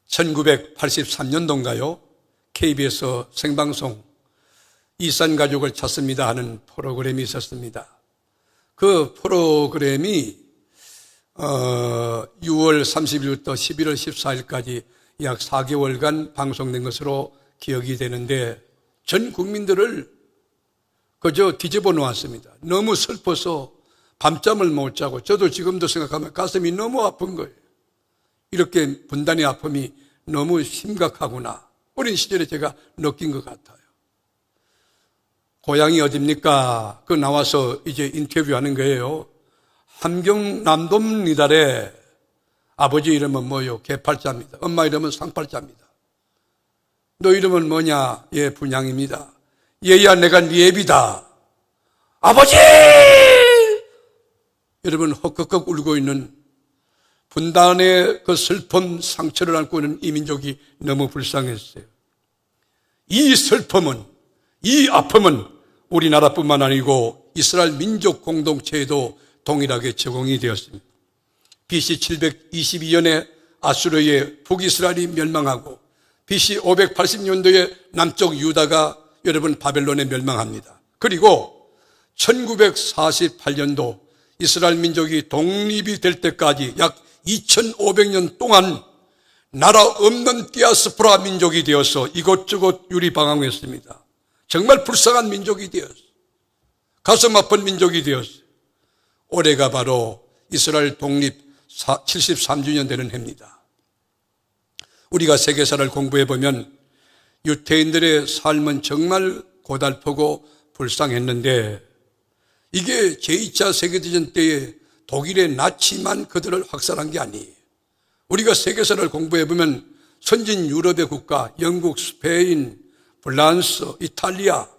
1983년도인가요? KBS 생방송 이산 가족을 찾습니다 하는 프로그램이 있었습니다. 그 프로그램이 6월 30일부터 11월 14일까지 약 4개월간 방송된 것으로 기억이 되는데 전 국민들을 그저 뒤집어 놓았습니다. 너무 슬퍼서 밤잠을 못 자고 저도 지금도 생각하면 가슴이 너무 아픈 거예요. 이렇게 분단의 아픔이 너무 심각하구나. 어린 시절에 제가 느낀 것 같아요. 고향이 어딥니까? 그 나와서 이제 인터뷰하는 거예요. 함경 남동리달에 아버지 이름은 뭐요? 개팔자입니다. 엄마 이름은 상팔자입니다. 너 이름은 뭐냐? 예, 분양입니다. 얘야 내가 네 애비다. 아버지! 여러분 헛걱걱 울고 있는 분단의 그 슬픈 상처를 안고 있는 이 민족이 너무 불쌍했어요. 이 슬픔은, 이 아픔은 우리나라뿐만 아니고 이스라엘 민족 공동체에도 동일하게 적용이 되었습니다. BC 722년에 아수르의 북이스라엘이 멸망하고 BC 580년도에 남쪽 유다가 여러분 바벨론에 멸망합니다. 그리고 1948년도 이스라엘 민족이 독립이 될 때까지 약 2500년 동안 나라 없는 디아스포라 민족이 되어서 이곳저곳 유리방황했습니다. 정말 불쌍한 민족이 되었어요. 가슴 아픈 민족이 되었어요. 올해가 바로 이스라엘 독립 73주년 되는 해입니다. 우리가 세계사를 공부해보면 유태인들의 삶은 정말 고달프고 불쌍했는데 이게 제2차 세계대전 때에 독일의 나치만 그들을 학살한 게 아니에요. 우리가 세계사를 공부해보면 선진 유럽의 국가, 영국, 스페인, 프랑스, 이탈리아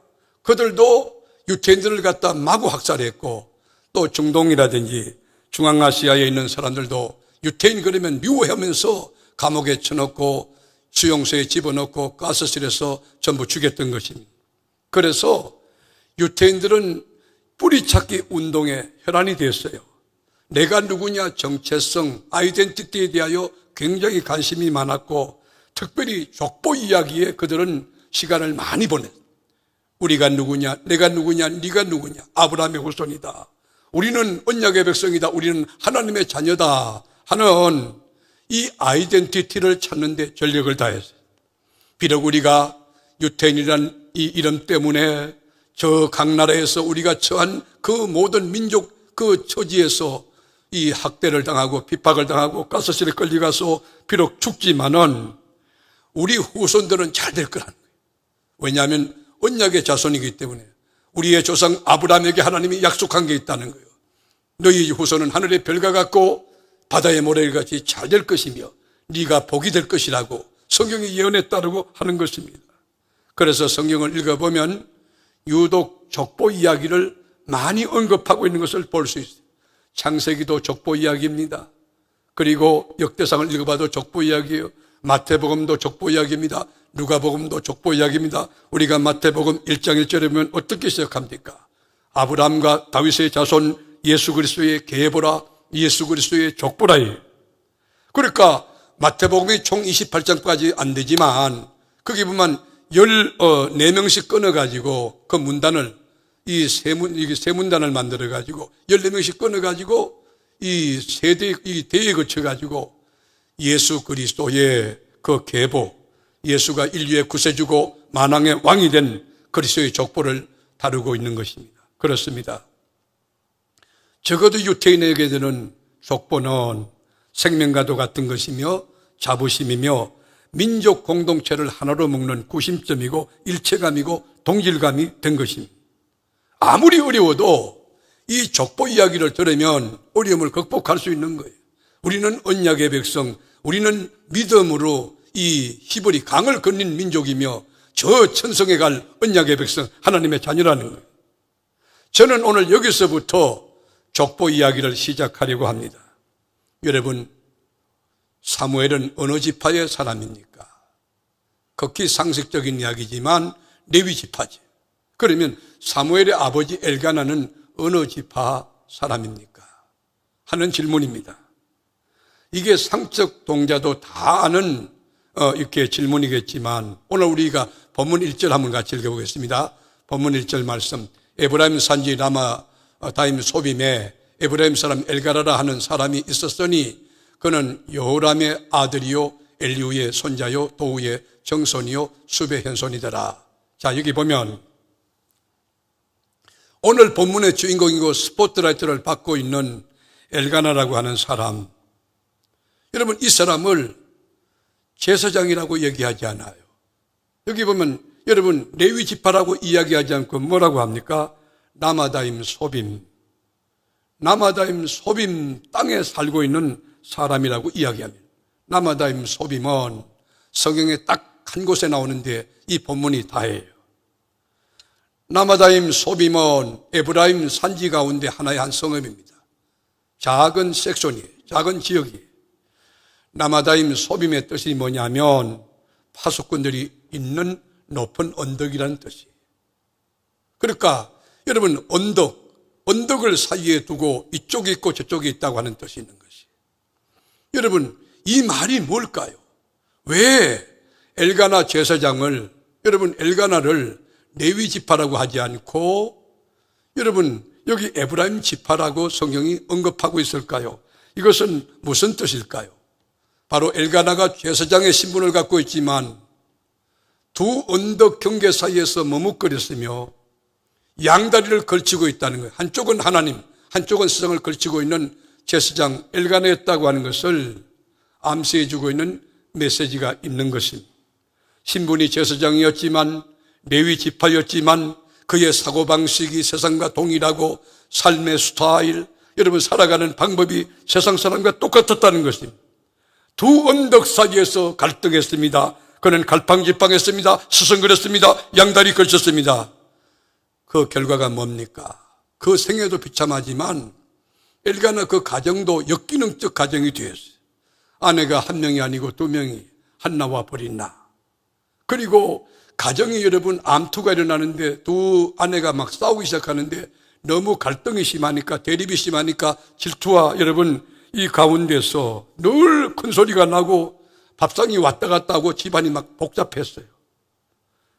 그들도 유태인들을 갖다 마구 학살했고 또 중동이라든지 중앙아시아에 있는 사람들도 유태인 그러면 미워하면서 감옥에 쳐넣고 수용소에 집어넣고 가스실에서 전부 죽였던 것입니다. 그래서 유태인들은 뿌리찾기 운동의 혈안이 됐어요. 내가 누구냐 정체성, 아이덴티티에 대하여 굉장히 관심이 많았고 특별히 족보 이야기에 그들은 시간을 많이 보냈어요. 우리가 누구냐, 내가 누구냐, 네가 누구냐, 아브라함의 후손이다. 우리는 언약의 백성이다. 우리는 하나님의 자녀다 하는 이 아이덴티티를 찾는 데 전력을 다했어요. 비록 우리가 유태인이라는 이 이름 때문에 저 각 나라에서 우리가 처한 그 모든 민족 그 처지에서 이 학대를 당하고 핍박을 당하고 가스실에 끌려가서 비록 죽지만은 우리 후손들은 잘 될 거라는 거예요. 왜냐하면 언약의 자손이기 때문에 우리의 조상 아브라함에게 하나님이 약속한 게 있다는 거예요. 너희 후손은 하늘의 별과 같고 바다의 모래같이 잘 될 것이며 네가 복이 될 것이라고 성경의 예언에 따르고 하는 것입니다. 그래서 성경을 읽어보면 유독 족보 이야기를 많이 언급하고 있는 것을 볼 수 있어요. 창세기도 족보 이야기입니다. 그리고 역대상을 읽어봐도 족보 이야기예요. 마태복음도 족보 이야기입니다. 누가복음도 족보 이야기입니다. 우리가 마태복음 1장 1절에 보면 어떻게 시작합니까? 아브라함과 다윗의 자손 예수 그리스도의 계보라, 예수 그리스도의 족보라예요. 그러니까 마태복음이 총 28장까지 안 되지만 거기 보면 14명씩 끊어가지고 그 문단을 이 세 문단을 만들어가지고 14명씩 끊어가지고 이 대에 거쳐가지고 예수 그리스도의 그 계보, 예수가 인류의 구세주고 만왕의 왕이 된 그리스도의 족보를 다루고 있는 것입니다. 그렇습니다. 적어도 유태인에게는 족보는 생명과도 같은 것이며 자부심이며 민족 공동체를 하나로 묶는 구심점이고 일체감이고 동질감이 된 것입니다. 아무리 어려워도 이 족보 이야기를 들으면 어려움을 극복할 수 있는 거예요. 우리는 언약의 백성, 우리는 믿음으로 이 히브리 강을 건넌 민족이며 저 천성에 갈 언약의 백성, 하나님의 자녀라는 거예요. 저는 오늘 여기서부터 족보 이야기를 시작하려고 합니다. 여러분, 사무엘은 어느 지파의 사람입니까? 극히 상식적인 이야기지만 레위 지파지. 그러면 사무엘의 아버지 엘가나는 어느 지파 사람입니까? 하는 질문입니다. 이게 상적 동자도 다 아는 이렇게 질문이겠지만 오늘 우리가 본문 1절 한번 같이 읽어보겠습니다. 본문 1절 말씀. 에브라임 산지 라마다임 소빔에 에브라임 사람 엘가라라 하는 사람이 있었으니 그는 여호람의 아들이요 엘리후의 손자요 도우의 정손이요 숲의 현손이더라. 자, 여기 보면 오늘 본문의 주인공이고 스포트라이트를 받고 있는 엘가나라고 하는 사람, 여러분 이 사람을 제사장이라고 얘기하지 않아요. 여기 보면 여러분 레위 지파라고 이야기하지 않고 뭐라고 합니까? 라마다임 소빔, 라마다임 소빔 땅에 살고 있는 사람이라고 이야기합니다. 라마다임 소빔은 성경에 딱 한 곳에 나오는데 이 본문이 다예요. 라마다임 소빔은 에브라임 산지 가운데 하나의 한 성읍입니다. 작은 섹션이에요. 작은 지역이에요. 라마다임 소빔의 뜻이 뭐냐면 파수꾼들이 있는 높은 언덕이라는 뜻이에요. 그러니까 여러분 언덕을 사이에 두고 이쪽에 있고 저쪽에 있다고 하는 뜻이 있는 것이에요. 여러분 이 말이 뭘까요? 왜 엘가나 제사장을 여러분 엘가나를 레위 지파라고 하지 않고 여러분 여기 에브라임 지파라고 성경이 언급하고 있을까요? 이것은 무슨 뜻일까요? 바로 엘가나가 제사장의 신분을 갖고 있지만 두 언덕 경계 사이에서 머뭇거렸으며 양다리를 걸치고 있다는 거예요. 한쪽은 하나님, 한쪽은 세상을 걸치고 있는 제사장 엘가나였다고 하는 것을 암시해 주고 있는 메시지가 있는 것입니다. 신분이 제사장이었지만 레위 지파였지만 그의 사고방식이 세상과 동일하고 삶의 스타일, 여러분 살아가는 방법이 세상 사람과 똑같았다는 것입니다. 두 언덕 사이에서 갈등했습니다. 그는 갈팡질팡했습니다. 스승거렸습니다. 양다리 걸쳤습니다. 그 결과가 뭡니까? 그 생애도 비참하지만 엘가나 그 가정도 역기능적 가정이 되었어요. 아내가 한 명이 아니고 두 명이 한나와 브린나. 그리고 가정이 여러분 암투가 일어나는데 두 아내가 막 싸우기 시작하는데 너무 갈등이 심하니까 대립이 심하니까 질투와 여러분 이 가운데서 늘 큰 소리가 나고 밥상이 왔다 갔다 하고 집안이 막 복잡했어요.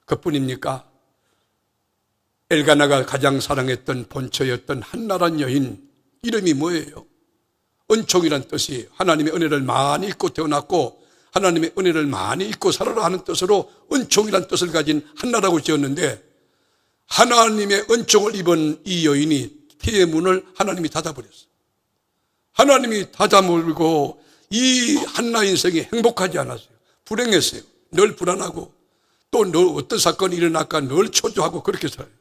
그뿐입니까? 엘가나가 가장 사랑했던 본처였던 한나란 여인 이름이 뭐예요? 은총이란 뜻이 하나님의 은혜를 많이 잊고 태어났고 하나님의 은혜를 많이 잊고 살아라 하는 뜻으로 은총이란 뜻을 가진 한나라고 지었는데 하나님의 은총을 입은 이 여인이 태의 문을 하나님이 닫아버렸어요. 하나님이 닫아물고 이 한나 인생이 행복하지 않았어요. 불행했어요. 늘 불안하고 또 늘 어떤 사건이 일어날까 늘 초조하고 그렇게 살아요.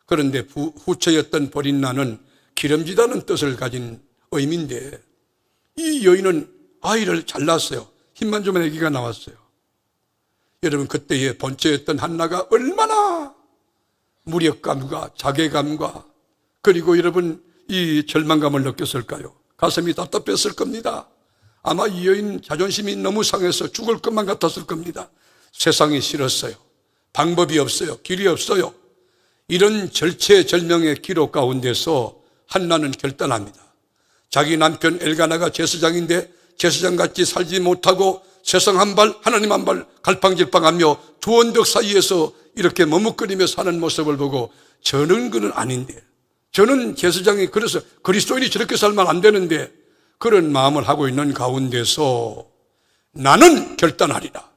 그런데 후처였던 보린나는 기름지다는 뜻을 가진 의미인데 이 여인은 아이를 잘 낳았어요. 힘만 주면 아기가 나왔어요. 여러분 그때의 본처였던 한나가 얼마나 무력감과 자괴감과 그리고 여러분 이 절망감을 느꼈을까요? 가슴이 답답했을 겁니다. 아마 이 여인 자존심이 너무 상해서 죽을 것만 같았을 겁니다. 세상이 싫었어요. 방법이 없어요. 길이 없어요. 이런 절체절명의 기록 가운데서 한나는 결단합니다. 자기 남편 엘가나가 제사장인데 제사장같이 살지 못하고 세상 한 발 하나님 한 발 갈팡질팡하며 두 언덕 사이에서 이렇게 머뭇거리며 사는 모습을 보고 저는 그는 아닌데 저는 제사장이 그래서 그리스도인이 저렇게 살면 안 되는데 그런 마음을 하고 있는 가운데서 나는 결단하리라.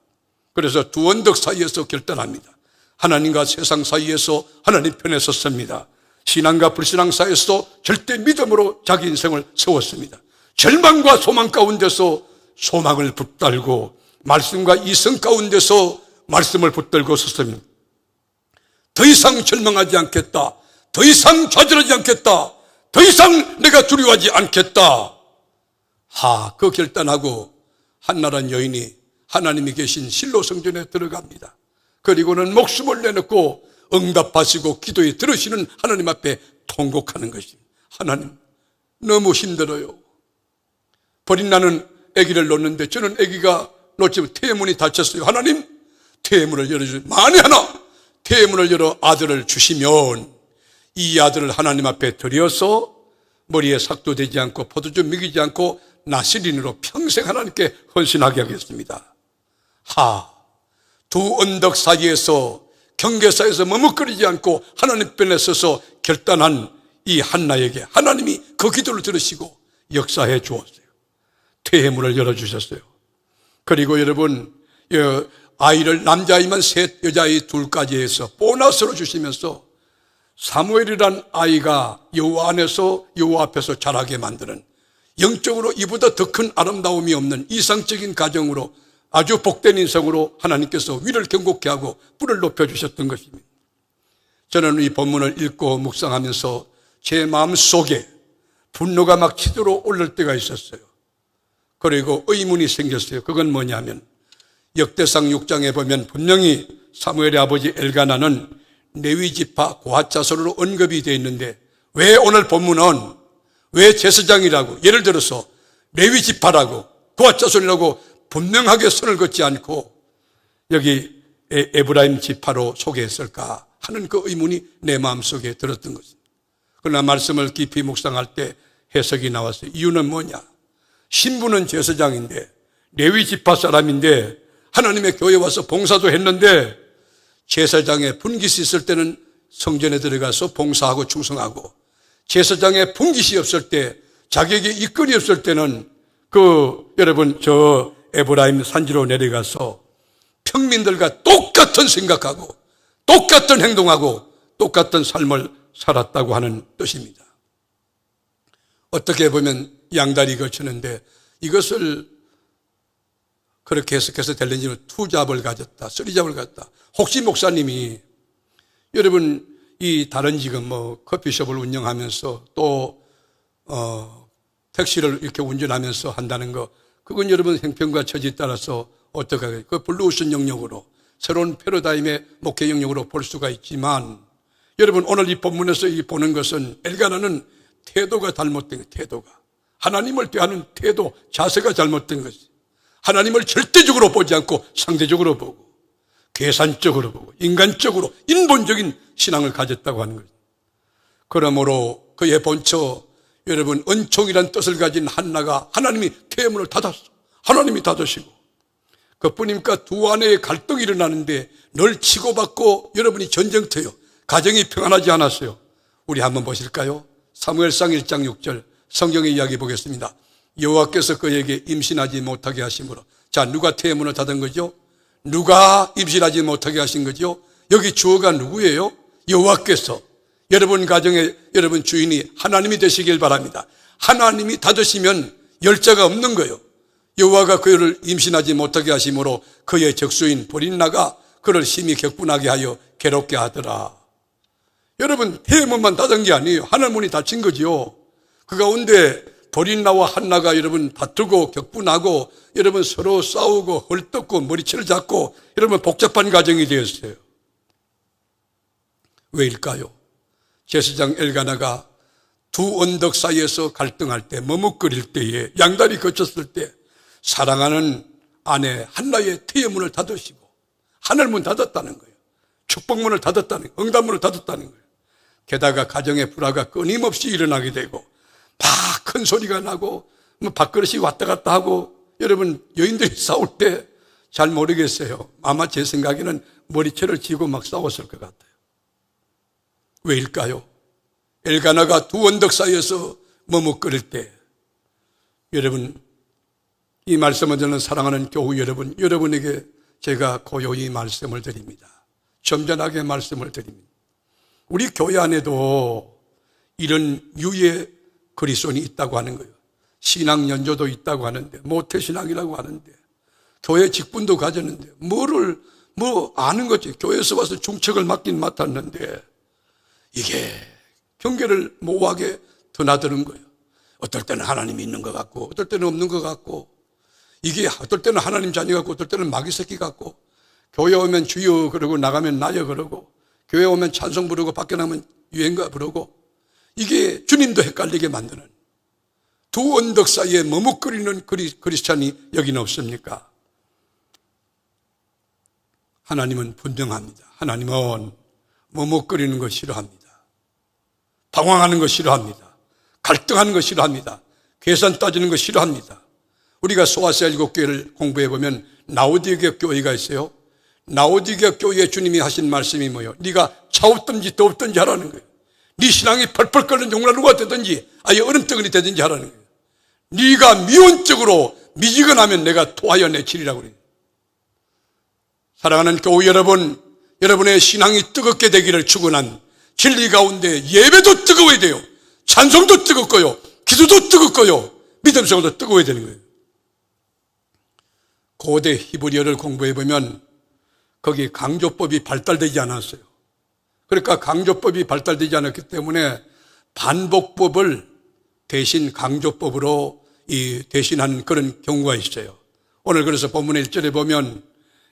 그래서 두 언덕 사이에서 결단합니다. 하나님과 세상 사이에서 하나님 편에 섰습니다. 신앙과 불신앙 사이에서도 절대 믿음으로 자기 인생을 세웠습니다. 절망과 소망 가운데서 소망을 붙들고 말씀과 이성 가운데서 말씀을 붙들고 섰습니다. 더 이상 절망하지 않겠다. 더 이상 좌절하지 않겠다. 더 이상 내가 두려워하지 않겠다. 그 결단하고 한나란 여인이 하나님이 계신 실로 성전에 들어갑니다. 그리고는 목숨을 내놓고 응답하시고 기도에 들으시는 하나님 앞에 통곡하는 것입니다. 하나님 너무 힘들어요. 보린나는 아기를 놓는데 저는 아기가 놓치면 태문이 닫혔어요. 하나님 태문을 열어주세요. 만에 하나 태문을 열어 아들을 주시면 이 아들을 하나님 앞에 드려서 머리에 삭도 되지 않고 포도주 먹이지 않고 나시린으로 평생 하나님께 헌신하게 하겠습니다. 두 언덕 사이에서 경계사에서 머뭇거리지 않고 하나님 편에 서서 결단한 이 한나에게 하나님이 그 기도를 들으시고 역사해 주었어요. 퇴해문을 열어주셨어요. 그리고 여러분, 아이를 남자아이만 셋, 여자아이 둘까지 해서 보너스로 주시면서 사무엘이란 아이가 여호와 안에서 여호와 앞에서 자라게 만드는, 영적으로 이보다 더 큰 아름다움이 없는 이상적인 가정으로 아주 복된 인생으로 하나님께서 위를 경고케 하고 뿔을 높여주셨던 것입니다. 저는 이 본문을 읽고 묵상하면서 제 마음속에 분노가 막 치도록 올릴 때가 있었어요. 그리고 의문이 생겼어요. 그건 뭐냐면 역대상 6장에 보면 분명히 사무엘의 아버지 엘가나는 레위지파 고핫 자손으로 언급이 되어 있는데 왜 오늘 본문은 왜 제사장이라고, 예를 들어서 레위지파라고 고핫 자손이라고 분명하게 선을 긋지 않고 여기 에브라임 지파로 소개했을까 하는 그 의문이 내 마음속에 들었던 것입니다. 그러나 말씀을 깊이 묵상할 때 해석이 나왔어요. 이유는 뭐냐? 신부는 제사장인데 레위 지파 사람인데 하나님의 교회에 와서 봉사도 했는데 제사장의 분깃이 있을 때는 성전에 들어가서 봉사하고 충성하고, 제사장의 분깃이 없을 때, 자기에게 이끌이 없을 때는 여러분 저 에브라임 산지로 내려가서 평민들과 똑같은 생각하고 똑같은 행동하고 똑같은 삶을 살았다고 하는 뜻입니다. 어떻게 보면 양다리 걸치는데 이것을 그렇게 해석해서 될는지 투잡을 가졌다, 쓰리잡을 가졌다. 혹시 목사님이 여러분 이 다른 지금 커피숍을 운영하면서 또 택시를 이렇게 운전하면서 한다는 거, 그건 여러분 형편과 처지에 따라서 어떻게 하겠어요? 그 블루오션 영역으로, 새로운 패러다임의 목회 영역으로 볼 수가 있지만, 여러분 오늘 이 본문에서 보는 것은 엘가나는 태도가 잘못된 거예요. 태도가 하나님을 대하는 태도, 자세가 잘못된 것이, 하나님을 절대적으로 보지 않고 상대적으로 보고 계산적으로 보고 인간적으로 인본적인 신앙을 가졌다고 하는 거죠. 그러므로 그의 본처, 여러분 은총이란 뜻을 가진 한나가 하나님이 태문을 닫았어. 하나님이 닫으시고, 그뿐입니까? 두 아내의 갈등이 일어나는데 늘 치고받고 여러분이 전쟁터요. 가정이 평안하지 않았어요. 우리 한번 보실까요? 사무엘상 1장 6절 성경의 이야기 보겠습니다. 여호와께서 그에게 임신하지 못하게 하심으로. 자, 누가 태문을 닫은 거죠? 누가 임신하지 못하게 하신 거죠? 여기 주어가 누구예요? 여호와께서. 여러분 가정의 여러분 주인이 하나님이 되시길 바랍니다. 하나님이 닫으시면 열자가 없는 거예요. 여호와가 그를 임신하지 못하게 하심으로 그의 적수인 브릿나가 그를 심히 격분하게 하여 괴롭게 하더라. 여러분 태문만 닫은 게 아니에요. 하늘 문이 닫힌 거죠. 그 가운데 브릿나와 한나가 여러분 다투고 격분하고 여러분 서로 싸우고 헐떡고 머리채를 잡고 여러분 복잡한 가정이 되었어요. 왜일까요? 제사장 엘가나가 두 언덕 사이에서 갈등할 때, 머뭇거릴 때에, 양다리 거쳤을 때 사랑하는 아내 한나의 태의 문을 닫으시고 하늘문 닫았다는 거예요. 축복문을 닫았다는 거예요. 응답문을 닫았다는 거예요. 게다가 가정의 불화가 끊임없이 일어나게 되고 막 큰 소리가 나고 밥그릇이 왔다 갔다 하고, 여러분 여인들이 싸울 때 잘 모르겠어요. 아마 제 생각에는 머리채를 쥐고 막 싸웠을 것 같아요. 왜일까요? 엘가나가 두 언덕 사이에서 머뭇거릴 때, 여러분 이 말씀을 저는 사랑하는 교우 여러분에게 제가 고요히 말씀을 드립니다. 점잖하게 말씀을 드립니다. 우리 교회 안에도 이런 유의 그리스도인이 있다고 하는 거예요. 신앙 연조도 있다고 하는데, 모태신앙이라고 하는데, 교회 직분도 가졌는데, 아는 거지. 교회에서 와서 중책을 맡긴 맡았는데, 이게 경계를 모호하게 드나드는 거예요. 어떨 때는 하나님이 있는 것 같고, 어떨 때는 없는 것 같고, 이게 어떨 때는 하나님 자녀 같고, 어떨 때는 마귀 새끼 같고, 교회 오면 주여 그러고 나가면 나여 그러고, 교회 오면 찬송 부르고 밖에 나가면 유행가 부르고, 이게 주님도 헷갈리게 만드는, 두 언덕 사이에 머뭇거리는 크리스찬이 여기는 없습니까? 하나님은 분명합니다. 하나님은 머뭇거리는 거 싫어합니다. 방황하는 거 싫어합니다. 갈등하는 거 싫어합니다. 계산 따지는 거 싫어합니다. 우리가 소아시아 7교회를 공부해 보면 라오디게아 교회가 있어요. 라오디게아 교회에 주님이 하신 말씀이 뭐예요? 네가 차없든지 더없든지 하라는 거예요. 네 신앙이 펄펄 끓는 용나루가 되든지 아예 얼음덩어리 되든지 하라는 거예요. 네가 미온적으로 미지근하면 내가 토하여 내치리라고 그래요. 사랑하는 교우 여러분, 여러분의 신앙이 뜨겁게 되기를 축원한 진리 가운데 예배도 뜨거워야 돼요. 찬송도 뜨겁고요. 기도도 뜨겁고요. 믿음 생활도 뜨거워야 되는 거예요. 고대 히브리어를 공부해 보면 거기 강조법이 발달되지 않았어요. 그러니까 강조법이 발달되지 않았기 때문에 반복법을 대신 강조법으로 대신한 그런 경우가 있어요. 오늘 그래서 본문의 1절에 보면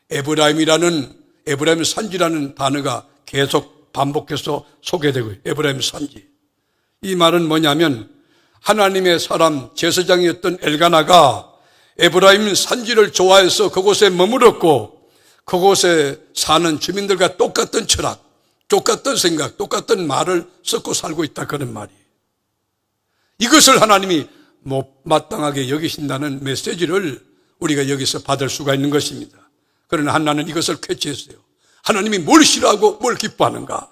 에브라임 산지라는 단어가 계속 반복해서 소개되고 에브라임 산지. 이 말은 뭐냐면 하나님의 사람 제사장이었던 엘가나가 에브라임 산지를 좋아해서 그곳에 머물렀고 그곳에 사는 주민들과 똑같은 철학, 똑같은 생각, 똑같은 말을 섞고 살고 있다 그런 말이에요. 이것을 하나님이 못마땅하게 여기신다는 메시지를 우리가 여기서 받을 수가 있는 것입니다. 그러나 한나는 이것을 캐치했어요. 하나님이 뭘 싫어하고 뭘 기뻐하는가?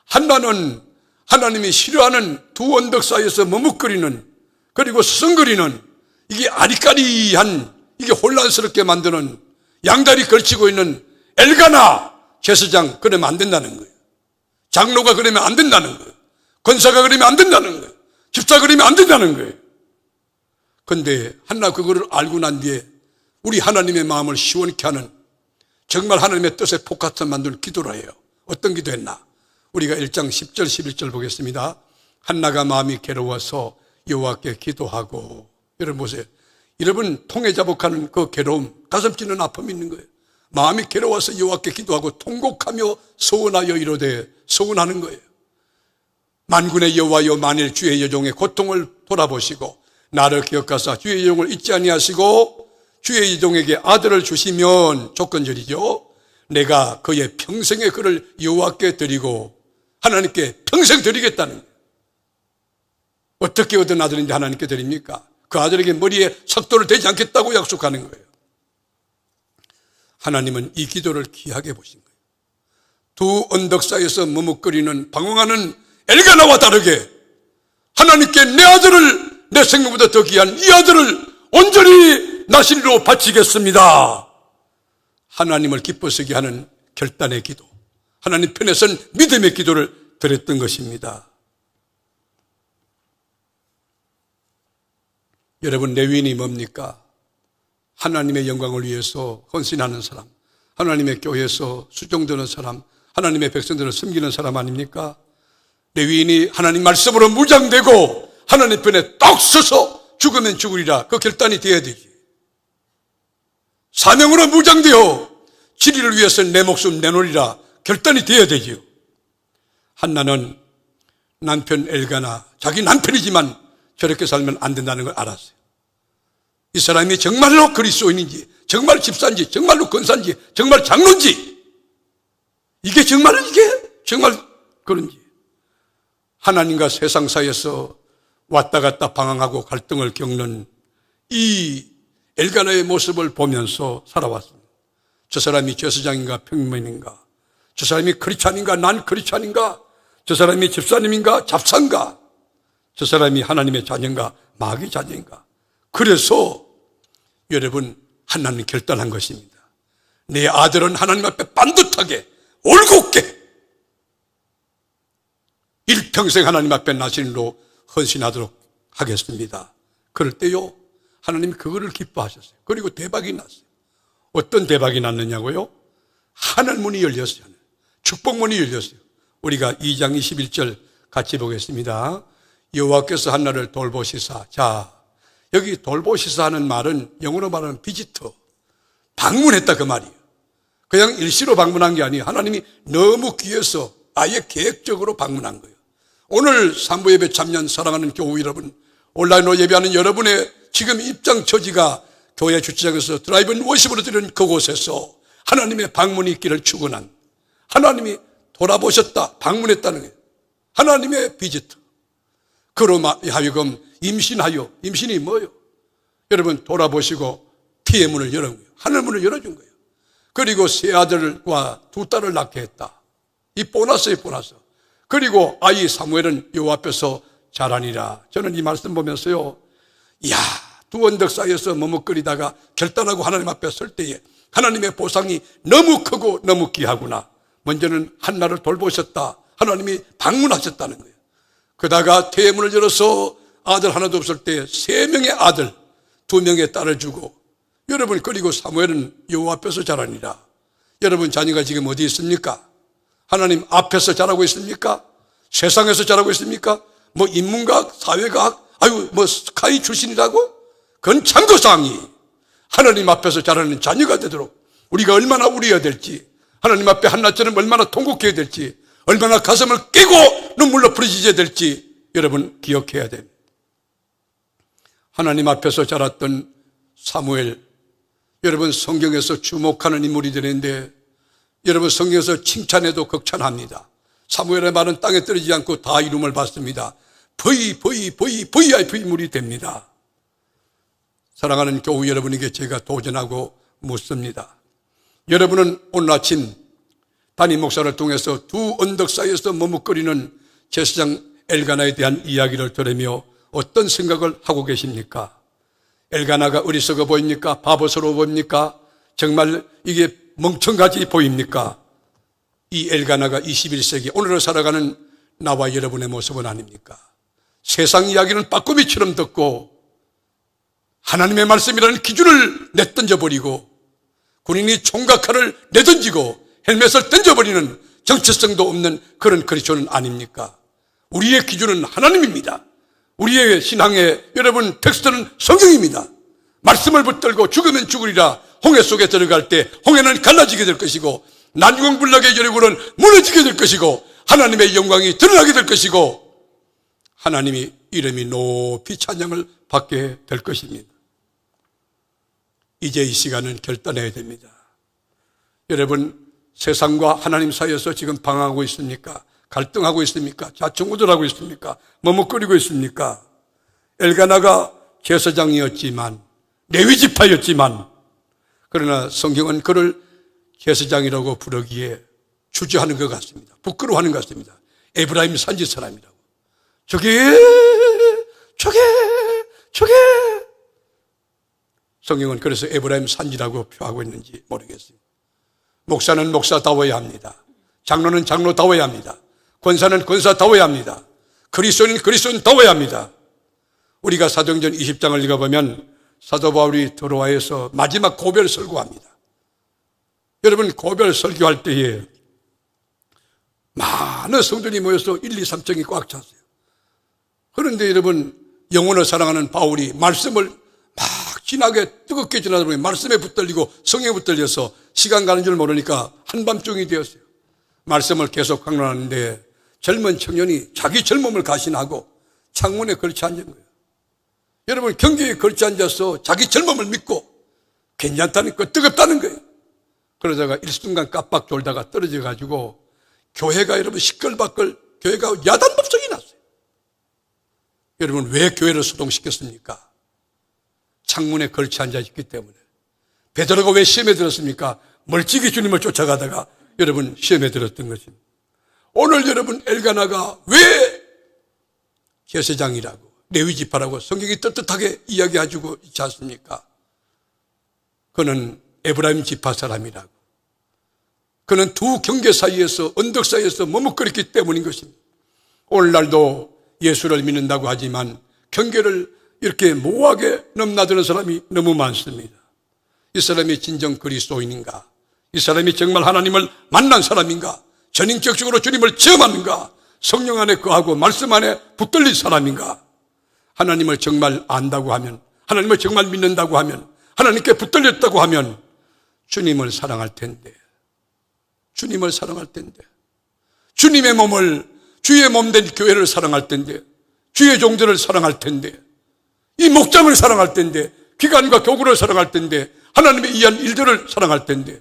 한나는 하나님이 싫어하는 두 언덕 사이에서 머뭇거리는 그리고 서성거리는 이게 아리까리한 이게 혼란스럽게 만드는 양다리 걸치고 있는 엘가나 제사장 그러면 안 된다는 거예요. 장로가 그러면 안 된다는 거예요. 권사가 그러면 안 된다는 거예요. 집사 그러면 안 된다는 거예요. 그런데 한나 그거를 알고 난 뒤에 우리 하나님의 마음을 시원케 하는 정말 하나님의 뜻에 포카트 만드는 기도를 해요. 어떤 기도했나? 우리가 1장 10절 11절 보겠습니다. 한나가 마음이 괴로워서 여호와께 기도하고. 여러분 보세요. 여러분 통에 자복하는 그 괴로움, 가슴 찢는 아픔이 있는 거예요. 마음이 괴로워서 여호와께 기도하고 통곡하며 서원하여 이르되, 서원하는 거예요. 만군의 여호와여, 만일 주의 여종의 고통을 돌아보시고 나를 기억하사 주의 여종을 잊지 아니하시고 주의 여종에게 아들을 주시면, 조건절이죠, 내가 그의 평생의 그를 여호와께 드리고 하나님께 평생 드리겠다는 거예요. 어떻게 얻은 아들인데 하나님께 드립니까? 그 아들에게 머리에 삭도를 대지 않겠다고 약속하는 거예요. 하나님은 이 기도를 귀하게 보신 거예요. 두 언덕 사이에서 머뭇거리는 방황하는 엘가나와 다르게 하나님께 내 아들을, 내 생명보다 더 귀한 이 아들을 온전히 나신으로 바치겠습니다. 하나님을 기뻐하게 하는 결단의 기도, 하나님 편에 선 믿음의 기도를 드렸던 것입니다. 여러분, 레위인이 뭡니까? 하나님의 영광을 위해서 헌신하는 사람, 하나님의 교회에서 수종드는 사람, 하나님의 백성들을 섬기는 사람 아닙니까? 레위인이 하나님 말씀으로 무장되고 하나님 편에 딱 서서 죽으면 죽으리라, 그 결단이 되어야 되지. 사명으로 무장되어 진리를 위해서 내 목숨 내놓으리라 결단이 되어야 되지요. 한나는 남편 엘가나, 자기 남편이지만 저렇게 살면 안 된다는 걸 알았어요. 이 사람이 정말로 그리스도인인지, 정말 집사인지, 정말로 권사인지, 정말 장로인지, 이게 정말 그런지. 하나님과 세상 사이에서 왔다 갔다 방황하고 갈등을 겪는 이 엘가나의 모습을 보면서 살아왔습니다. 저 사람이 제사장인가 평민인가? 저 사람이 크리스찬인가? 난 크리스찬인가? 저 사람이 집사님인가? 잡사인가? 저 사람이 하나님의 자녀인가? 마귀 자녀인가? 그래서 여러분, 하나님 결단한 것입니다. 내 아들은 하나님 앞에 반듯하게 올곧게 일평생 하나님 앞에 나신으로 헌신하도록 하겠습니다. 그럴 때요, 하나님이 그거를 기뻐하셨어요. 그리고 대박이 났어요. 어떤 대박이 났느냐고요? 하늘문이 열렸어요. 축복문이 열렸어요. 우리가 2장 21절 같이 보겠습니다. 여호와께서 한나를 돌보시사. 자, 여기 돌보시사 하는 말은 영어로 말하면 비지터, 방문했다 그 말이에요. 그냥 일시로 방문한 게 아니에요. 하나님이 너무 귀해서 아예 계획적으로 방문한 거예요. 오늘 산부 예배 참여한 사랑하는 교우 여러분, 온라인으로 예배하는 여러분의 지금 입장 처지가 교회 주차장에서 드라이브인 워십으로 드리는 그곳에서 하나님의 방문이 있기를 축원한, 하나님이 돌아보셨다, 방문했다는 거예요. 하나님의 비지트. 그로 하여금 임신하여, 임신이 뭐예요? 여러분 돌아보시고 피의 문을 열은 거예요. 하늘 문을 열어준 거예요. 그리고 세 아들과 두 딸을 낳게 했다. 이 보너스예요, 보너스. 그리고 아이 사무엘은 여호와 앞에서 자라니라. 저는 이 말씀 보면서요, 이야, 두 언덕 사이에서 머뭇거리다가 결단하고 하나님 앞에 설 때에 하나님의 보상이 너무 크고 너무 귀하구나. 먼저는 한나를 돌보셨다. 하나님이 방문하셨다는 거예요. 그러다가 태문을 열어서 아들 하나도 없을 때 3명의 아들, 2명의 딸을 주고, 여러분, 그리고 사무엘은 여호와 앞에서 자라니라. 여러분 자녀가 지금 어디 있습니까? 하나님 앞에서 자라고 있습니까? 세상에서 자라고 있습니까? 뭐 인문학, 사회과학, 뭐 스카이 출신이라고? 그건 참고사항이 하나님 앞에서 자라는 자녀가 되도록 우리가 얼마나 우려야 될지, 하나님 앞에 한나처럼 얼마나 통곡해야 될지, 얼마나 가슴을 깨고 눈물로 부르짖어야 될지 여러분 기억해야 됩니다. 하나님 앞에서 자랐던 사무엘, 여러분 성경에서 주목하는 인물이 되는데, 여러분 성경에서 칭찬해도 극찬합니다. 사무엘의 말은 땅에 떨어지지 않고 다 이름을 받습니다. VIP 인물이 됩니다. 사랑하는 교우 여러분에게 제가 도전하고 묻습니다. 여러분은 오늘 아침 담임 목사를 통해서 두 언덕 사이에서 머뭇거리는 제사장 엘가나에 대한 이야기를 들으며 어떤 생각을 하고 계십니까? 엘가나가 어리석어 보입니까? 바보스러워 보입니까? 정말 이게 멍청같이 보입니까? 이 엘가나가 21세기 오늘을 살아가는 나와 여러분의 모습은 아닙니까? 세상 이야기는 빠꾸미처럼 듣고 하나님의 말씀이라는 기준을 내던져버리고 군인이 총각칼을 내던지고 헬멧을 던져버리는 정체성도 없는 그런 그리스도는 아닙니까? 우리의 기준은 하나님입니다. 우리의 신앙의 여러분 텍스트는 성경입니다. 말씀을 붙들고 죽으면 죽으리라. 홍해 속에 들어갈 때 홍해는 갈라지게 될 것이고 난공불락의 여리고는 무너지게 될 것이고 하나님의 영광이 드러나게 될 것이고 하나님이 이름이 높이 찬양을 받게 될 것입니다. 이제 이 시간은 결단해야 됩니다. 여러분 세상과 하나님 사이에서 지금 방황하고 있습니까? 갈등하고 있습니까? 자충우돌하고 있습니까? 머뭇거리고 있습니까? 엘가나가 제사장이었지만 레위지파였지만 그러나 성경은 그를 제사장이라고 부르기에 주저하는 것 같습니다. 부끄러워하는 것 같습니다. 에브라임 산지 사람이라고. 저게 성경은 그래서 에브라임 산지라고 표하고 있는지 모르겠습니다. 목사는 목사다워야 합니다. 장로는 장로다워야 합니다. 권사는 권사다워야 합니다. 그리스도인은 그리스도인다워야 합니다. 우리가 사도행전 20장을 읽어보면 사도 바울이 드로아에서 마지막 고별 설교합니다. 여러분 고별 설교할 때에 많은 성도들이 모여서 1, 2, 3층이 꽉 찼어요. 그런데 여러분 영혼을 사랑하는 바울이 말씀을 막 진하게 뜨겁게 전하다 보니 말씀에 붙들리고 성경에 붙들려서 시간 가는 줄 모르니까 한밤중이 되었어요. 말씀을 계속 강론하는데 젊은 청년이 자기 젊음을 가신하고 창문에 걸쳐 앉은 거예요. 여러분 경계에 걸쳐 앉아서 자기 젊음을 믿고 괜찮다는 거 뜨겁다는 거예요. 그러다가 일순간 깜빡 졸다가 떨어져 가지고 교회가 여러분 시끌벅글 교회가 야단법석이 났어요. 여러분 왜 교회를 소동시켰습니까? 창문에 걸쳐 앉아 있기 때문에. 베드로가 왜 시험에 들었습니까? 멀찍이 주님을 쫓아가다가 여러분 시험에 들었던 것입니다. 오늘 여러분 엘가나가 왜 제사장이라고 레위지파라고 성경이 떳떳하게 이야기해주고 있지 않습니까? 그는 에브라임 지파 사람이라고. 그는 두 경계 사이에서 언덕 사이에서 머뭇거렸기 때문인 것입니다. 오늘날도 예수를 믿는다고 하지만 경계를 이렇게 모호하게 넘나드는 사람이 너무 많습니다. 이 사람이 진정 그리스도인인가? 이 사람이 정말 하나님을 만난 사람인가? 전인격적으로 주님을 체험하는가? 성령 안에 거하고 말씀 안에 붙들린 사람인가? 하나님을 정말 안다고 하면, 하나님을 정말 믿는다고 하면, 하나님께 붙들렸다고 하면 주님을 사랑할 텐데, 주님을 사랑할 텐데, 주님의 몸을, 주의 몸된 교회를 사랑할 텐데, 주의 종들을 사랑할 텐데, 이 목장을 사랑할 텐데, 기관과 교구를 사랑할 텐데, 하나님의 이한 일들을 사랑할 텐데.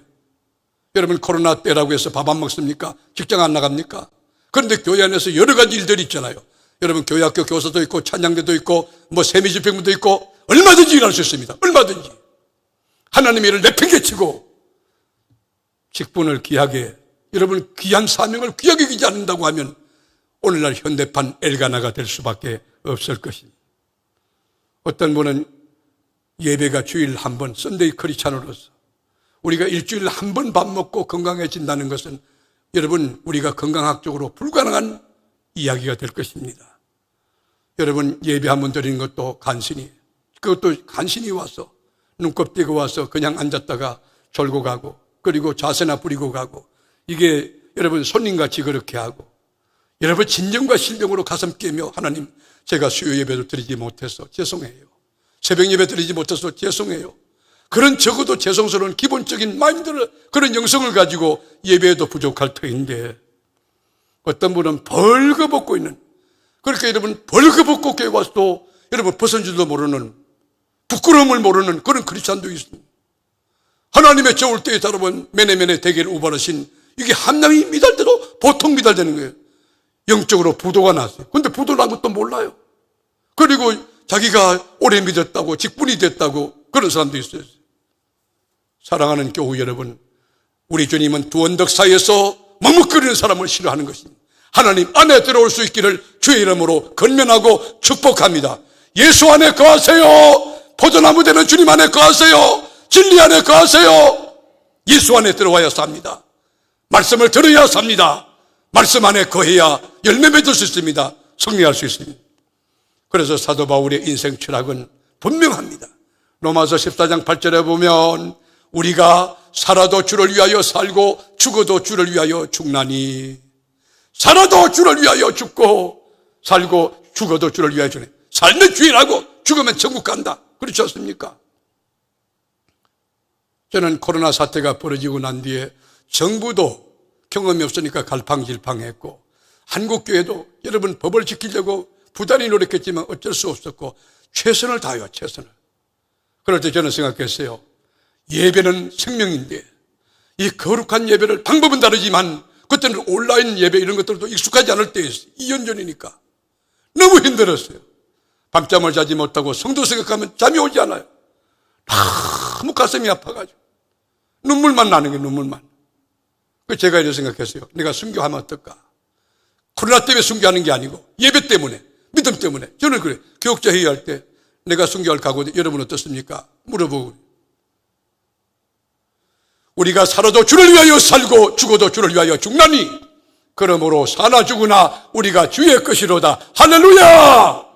여러분 코로나 때라고 해서 밥 안 먹습니까? 직장 안 나갑니까? 그런데 교회 안에서 여러 가지 일들이 있잖아요. 여러분 교회 학교 교사도 있고 찬양대도 있고 뭐 세미집행부도 있고 얼마든지 일할 수 있습니다. 얼마든지. 하나님의 일을 내팽개치고 직분을 귀하게, 여러분 귀한 사명을 귀하게 여기지 않는다고 하면 오늘날 현대판 엘가나가 될 수밖에 없을 것입니다. 어떤 분은 예배가 주일 한 번, 썬데이 크리스찬으로서 우리가 일주일에 한 번 밥 먹고 건강해진다는 것은 여러분 우리가 건강학적으로 불가능한 이야기가 될 것입니다. 여러분 예배 한 번 드리는 것도 간신히, 그것도 간신히 와서 눈곱 띄고 와서 그냥 앉았다가 졸고 가고, 그리고 자세나 부리고 가고, 이게 여러분 손님같이 그렇게 하고, 여러분 진정과 신령으로 가슴 깨며 하나님, 제가 수요 예배도 드리지 못해서 죄송해요. 새벽 예배 드리지 못해서 죄송해요. 그런 적어도 죄송스러운 기본적인 마인드를, 그런 영성을 가지고 예배에도 부족할 터인데, 어떤 분은 벌거벗고 있는, 그렇게 여러분 벌거벗고 교회 와서도 여러분 벗은 줄도 모르는, 부끄러움을 모르는 그런 크리스찬도 있습니다. 하나님의 좋을 때에 여러분 매네매네 대개를 우발하신, 이게 함량이 미달돼도 보통 미달되는 거예요. 영적으로 부도가 났어요. 근데 부도 난 것도 몰라요. 그리고 자기가 오래 믿었다고, 직분이 됐다고 그런 사람도 있어요. 사랑하는 교우 여러분, 우리 주님은 두 언덕 사이에서 머뭇거리는 사람을 싫어하는 것입니다. 하나님 안에 들어올 수 있기를 주의 이름으로 건면하고 축복합니다. 예수 안에 거하세요. 포도나무 되는 주님 안에 거하세요. 진리 안에 거하세요. 예수 안에 들어와야 삽니다. 말씀을 들어야 삽니다. 말씀 안에 거해야 열매 맺을 수 있습니다. 승리할 수 있습니다. 그래서 사도 바울의 인생 철학은 분명합니다. 로마서 14장 8절에 보면 우리가 살아도 주를 위하여 살고 죽어도 주를 위하여 죽나니, 살아도 주를 위하여 죽고 살고 죽어도 주를 위하여 죽네. 살면 주일하고 죽으면 천국 간다. 그렇지 않습니까? 저는 코로나 사태가 벌어지고 난 뒤에 정부도 경험이 없으니까 갈팡질팡했고, 한국교회도 여러분 법을 지키려고 부단히 노력했지만 어쩔 수 없었고 최선을 다해요. 최선을. 그럴 때 저는 생각했어요. 예배는 생명인데 이 거룩한 예배를, 방법은 다르지만 그때는 온라인 예배 이런 것들도 익숙하지 않을 때였어요. 2년 전이니까 너무 힘들었어요. 밤잠을 자지 못하고 성도 생각하면 잠이 오지 않아요. 너무 가슴이 아파가지고 눈물만 나는 게, 눈물만. 그래서 제가 이렇게 생각했어요. 내가 순교하면 어떨까? 코로나 때문에 순교하는 게 아니고 예배 때문에, 믿음 때문에. 저는 그래요. 교육자 회의할 때 내가 순교할 각오인데 여러분 어떻습니까? 물어보고. 우리가 살아도 주를 위하여 살고 죽어도 주를 위하여 죽나니 그러므로 사나 죽으나 우리가 주의 것이로다. 할렐루야!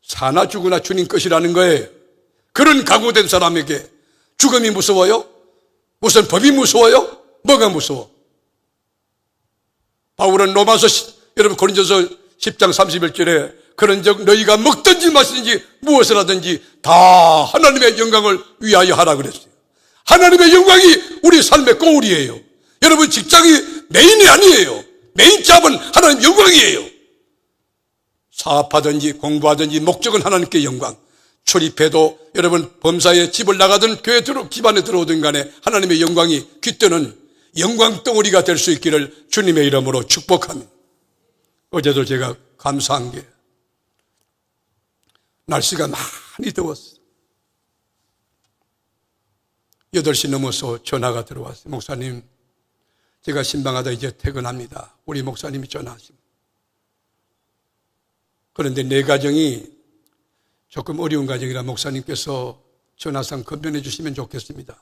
사나 죽으나 주님 것이라는 거예요. 그런 각오된 사람에게 죽음이 무서워요? 무슨 법이 무서워요? 뭐가 무서워? 바울은 로마서 여러분 고린도서 10장 31절에 그런즉 너희가 먹든지 마시든지 무엇을 하든지 다 하나님의 영광을 위하여 하라 그랬어요. 하나님의 영광이 우리 삶의 고울이에요. 여러분 직장이 메인이 아니에요. 메인 잡은 하나님 영광이에요. 사업하든지 공부하든지 목적은 하나님께 영광. 출입해도 여러분 범사에 집을 나가든 교회 집안에 들어오든 간에 하나님의 영광이 깃드는 영광 덩어리가 될 수 있기를 주님의 이름으로 축복합니다. 어제도 제가 감사한 게 날씨가 많이 더웠어요. 8시 넘어서 전화가 들어왔어요. 목사님, 제가 신방하다 이제 퇴근합니다. 우리 목사님이 전화하십니다. 그런데 내 가정이 조금 어려운 가정이라 목사님께서 전화상 건면해 주시면 좋겠습니다.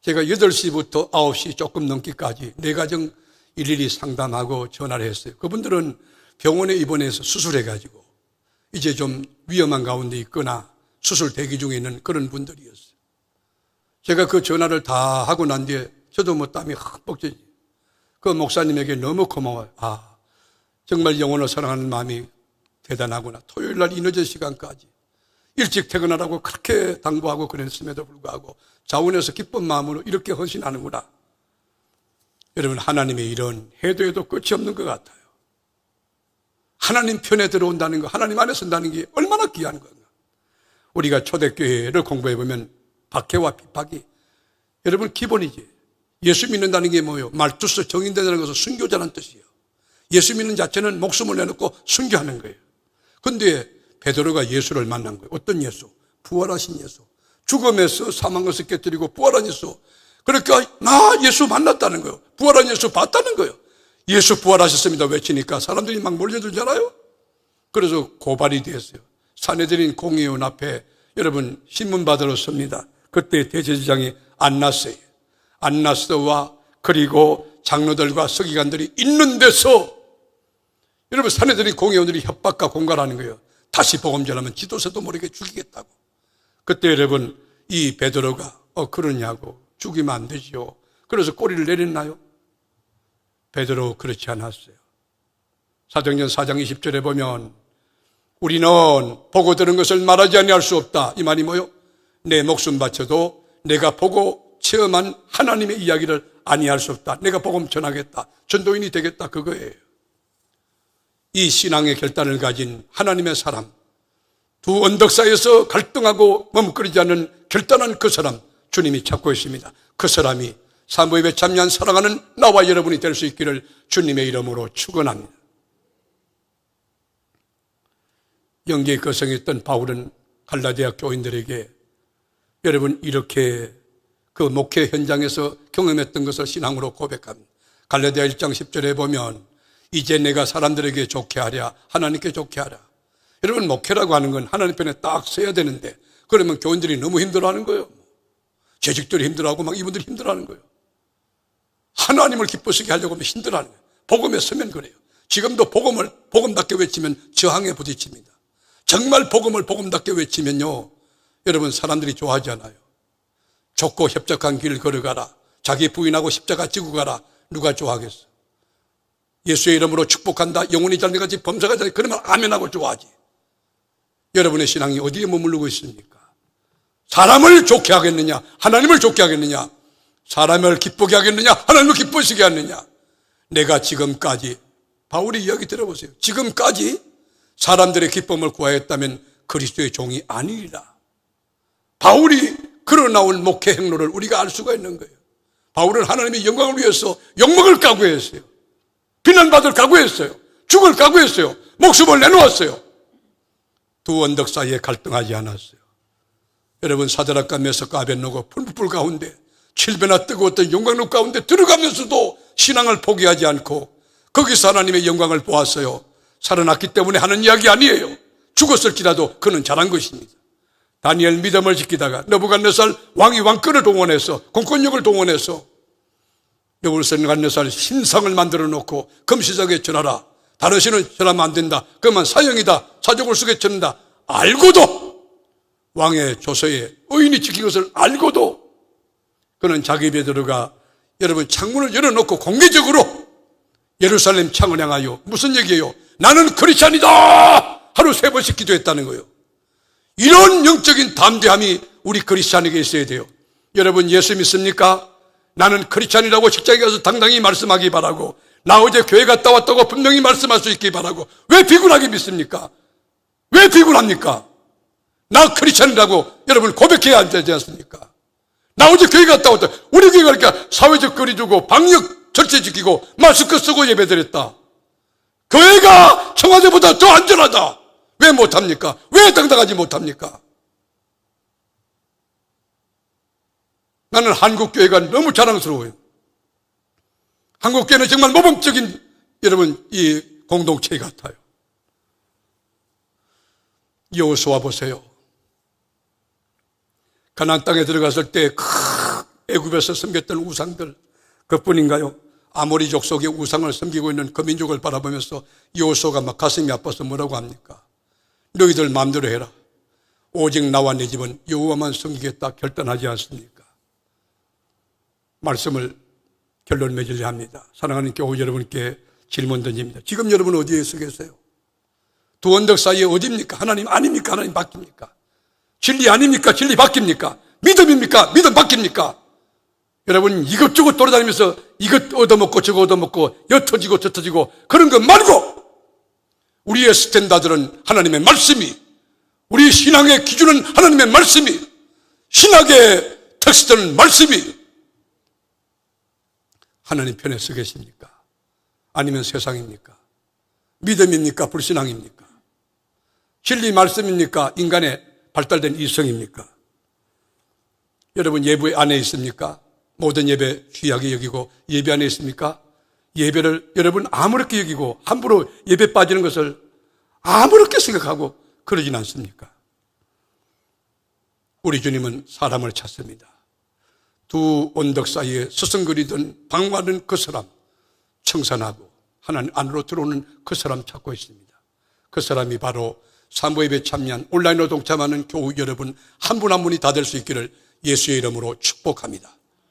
제가 8시부터 9시 조금 넘기까지 내 가정 일일이 상담하고 전화를 했어요. 그분들은 병원에 입원해서 수술해가지고 이제 좀 위험한 가운데 있거나 수술 대기 중에 있는 그런 분들이었어요. 제가 그 전화를 다 하고 난 뒤에 저도 뭐 땀이 흠뻑 젖지. 그 목사님에게 너무 고마워요. 아, 정말 영혼을 사랑하는 마음이 대단하구나. 토요일 날 이 늦은 시간까지 일찍 퇴근하라고 그렇게 당부하고 그랬음에도 불구하고 자원해서 기쁜 마음으로 이렇게 헌신하는구나. 여러분, 하나님의 일은 해도 해도 끝이 없는 것 같아요. 하나님 편에 들어온다는 거, 하나님 안에 선다는 게 얼마나 귀한 건가. 우리가 초대교회를 공부해보면 박해와 핍박이 여러분 기본이지. 예수 믿는다는 게 뭐예요? 말투서 정인되는 것은 순교자라는 뜻이에요. 예수 믿는 자체는 목숨을 내놓고 순교하는 거예요. 그런데 베드로가 예수를 만난 거예요. 어떤 예수? 부활하신 예수. 죽음에서 사망에서 깨뜨리고 부활한 예수. 그러니까 나 예수 만났다는 거예요. 부활한 예수 봤다는 거예요. 예수 부활하셨습니다 외치니까 사람들이 막 몰려들잖아요. 그래서 고발이 됐어요. 산헤드린 공의원 앞에 여러분 신문 받으러 섭니다. 그때 대제사장이 안나스와 그리고 장로들과 서기관들이 있는 데서 여러분 산헤드린 공의원들이 협박과 공갈하는 거예요. 다시 복음 전하면 지도세도 모르게 죽이겠다고. 그때 여러분 이 베드로가 그러냐고 죽이면 안 되지요. 그래서 꼬리를 내렸나요? 베드로 그렇지 않았어요. 사도행전 4장 20절에 보면 우리는 보고 들은 것을 말하지 아니할 수 없다. 이 말이 뭐요? 내 목숨 바쳐도 내가 보고 체험한 하나님의 이야기를 아니할 수 없다. 내가 복음 전하겠다. 전도인이 되겠다. 그거예요. 이 신앙의 결단을 가진 하나님의 사람, 두 언덕 사이에서 갈등하고 머뭇거리지 않는 결단한 그 사람 주님이 찾고 있습니다. 그 사람이 사모예배에 참여한 사랑하는 나와 여러분이 될 수 있기를 주님의 이름으로 축원합니다. 영계에 거성했던 바울은 갈라디아 교인들에게 여러분 이렇게 그 목회 현장에서 경험했던 것을 신앙으로 고백합니다. 갈라디아 1장 10절에 보면 이제 내가 사람들에게 좋게 하랴 하나님께 좋게 하랴. 여러분 목회라고 하는 건 하나님 편에 딱 서야 되는데 그러면 교인들이 너무 힘들어하는 거예요. 재직들이 힘들어하고 막 이분들이 힘들어하는 거예요. 하나님을 기쁘시게 하려고 하면 힘들어하는 거예요. 복음에 서면 그래요. 지금도 복음을 복음답게 외치면 저항에 부딪힙니다. 정말 복음을 복음답게 외치면요 여러분 사람들이 좋아하지 않아요. 좁고 협착한 길을 걸어가라. 자기 부인하고 십자가 지고 가라. 누가 좋아하겠어? 예수의 이름으로 축복한다. 영혼이 잘돼가지 범사가 잘 그러면 아멘하고 좋아하지. 여러분의 신앙이 어디에 머무르고 있습니까? 사람을 좋게 하겠느냐? 하나님을 좋게 하겠느냐? 사람을 기쁘게 하겠느냐? 하나님을 기쁘시게 하느냐? 내가 지금까지 바울의 이야기 들어보세요. 지금까지 사람들의 기쁨을 구하였다면 그리스도의 종이 아니리라. 바울이 걸어나온 목회 행로를 우리가 알 수가 있는 거예요. 바울은 하나님의 영광을 위해서 욕먹을 각오했어요. 비난받을 각오했어요. 죽을 각오했어요. 목숨을 내놓았어요. 두 언덕 사이에 갈등하지 않았어요. 여러분 사드락과 메삭과 아벳노고 불 가운데 7배나 뜨거웠던 영광로 가운데 들어가면서도 신앙을 포기하지 않고 거기서 하나님의 영광을 보았어요. 살아났기 때문에 하는 이야기 아니에요. 죽었을지라도 그는 잘한 것입니다. 다니엘 믿음을 지키다가 느부갓네살 왕이 왕권을 동원해서 공권력을 동원해서 느부갓네살 신상을 만들어 놓고 금시적에 전하라. 다른 신은 전하면 안 된다. 그러면 사형이다. 사족을 쓰게 전한다. 알고도 왕의 조서에 의인이 지킨 것을 알고도 그는 자기 입에 들어가 여러분 창문을 열어놓고 공개적으로 예루살렘 창을 향하여 무슨 얘기예요? 나는 크리스찬이다! 하루 3번씩 기도했다는 거예요. 이런 영적인 담대함이 우리 크리스찬에게 있어야 돼요. 여러분 예수 믿습니까? 나는 크리스찬이라고 직장에 가서 당당히 말씀하기 바라고 나 어제 교회 갔다 왔다고 분명히 말씀할 수 있기 바라고 왜 비굴하게 믿습니까? 왜 비굴합니까? 나 크리스찬이라고 여러분 고백해야 되지 않습니까? 나 어제 교회 갔다 왔다. 우리 교회 가니까 사회적 거리 두고 방역 절제 지키고 마스크 쓰고 예배드렸다. 교회가 청와대보다 더 안전하다. 왜 못합니까? 왜 당당하지 못합니까? 나는 한국교회가 너무 자랑스러워요. 한국교회는 정말 모범적인 여러분 이 공동체 같아요. 여호수아 보세요. 가나안 땅에 들어갔을 때 애굽에서 섬겼던 우상들 그뿐인가요? 아모리 족속의 우상을 섬기고 있는 그 민족을 바라보면서 여호수아가 막 가슴이 아파서 뭐라고 합니까? 너희들 마음대로 해라. 오직 나와 내 집은 여호와만 섬기겠다 결단하지 않습니까? 말씀을 결론 맺으려 합니다. 사랑하는 교우 여러분께 질문 던집니다. 지금 여러분 어디에 서 계세요? 두 언덕 사이에 어디입니까? 하나님 아닙니까? 하나님 바뀝니까? 진리 아닙니까? 진리 바뀝니까? 믿음입니까? 믿음 바뀝니까? 여러분 이것저것 돌아다니면서 이것 얻어먹고 저거 얻어먹고 옅어지고 젖어지고 그런 거 말고 우리의 스탠다드는 하나님의 말씀이 우리 신앙의 기준은 하나님의 말씀이 신학의 텍스트는 말씀이 하나님 편에 서 계십니까? 아니면 세상입니까? 믿음입니까? 불신앙입니까? 진리 말씀입니까? 인간의 발달된 이성입니까? 여러분 예배 안에 있습니까? 모든 예배 귀하게 여기고 예배 안에 있습니까? 예배를 여러분 아무렇게 여기고 함부로 예배 빠지는 것을 아무렇게 생각하고 그러진 않습니까? 우리 주님은 사람을 찾습니다. 두 언덕 사이에 서성거리던 방황하는 그 사람 청산하고 하나님 안으로 들어오는 그 사람 찾고 있습니다. 그 사람이 바로 사모예배에 참여한 온라인으로 동참하는 교우 여러분 한 분 한 분이 다 될 수 있기를 예수의 이름으로 축복합니다.